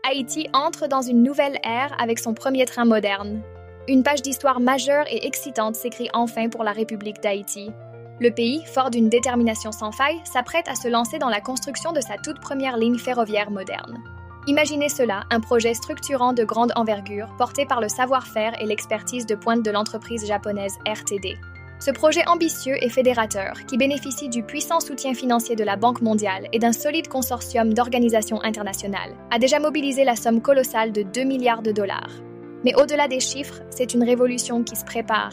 Haïti entre dans une nouvelle ère avec son premier train moderne. Une page d'histoire majeure et excitante s'écrit enfin pour la République d'Haïti. Le pays, fort d'une détermination sans faille, s'apprête à se lancer dans la construction de sa toute première ligne ferroviaire moderne. Imaginez cela, un projet structurant de grande envergure, porté par le savoir-faire et l'expertise de pointe de l'entreprise japonaise RTD. Ce projet ambitieux et fédérateur, qui bénéficie du puissant soutien financier de la Banque mondiale et d'un solide consortium d'organisations internationales, a déjà mobilisé la somme colossale de 2 milliards de dollars. Mais au-delà des chiffres, c'est une révolution qui se prépare.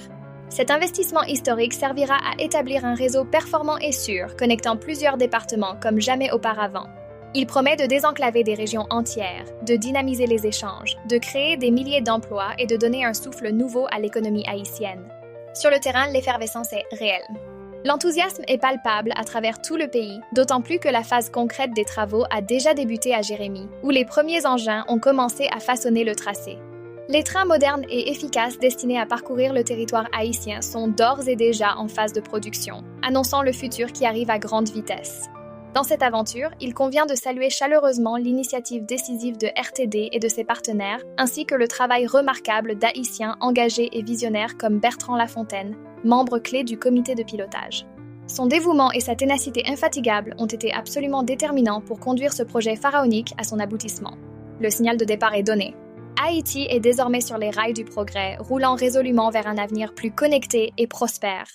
Cet investissement historique servira à établir un réseau performant et sûr, connectant plusieurs départements comme jamais auparavant. Il promet de désenclaver des régions entières, de dynamiser les échanges, de créer des milliers d'emplois et de donner un souffle nouveau à l'économie haïtienne. Sur le terrain, l'effervescence est réelle. L'enthousiasme est palpable à travers tout le pays, d'autant plus que la phase concrète des travaux a déjà débuté à Jérémie, où les premiers engins ont commencé à façonner le tracé. Les trains modernes et efficaces destinés à parcourir le territoire haïtien sont d'ores et déjà en phase de production, annonçant le futur qui arrive à grande vitesse. Dans cette aventure, il convient de saluer chaleureusement l'initiative décisive de RTD et de ses partenaires, ainsi que le travail remarquable d'Haïtiens engagés et visionnaires comme Bertrand Lafontaine, membre clé du comité de pilotage. Son dévouement et sa ténacité infatigable ont été absolument déterminants pour conduire ce projet pharaonique à son aboutissement. Le signal de départ est donné. Haïti est désormais sur les rails du progrès, roulant résolument vers un avenir plus connecté et prospère.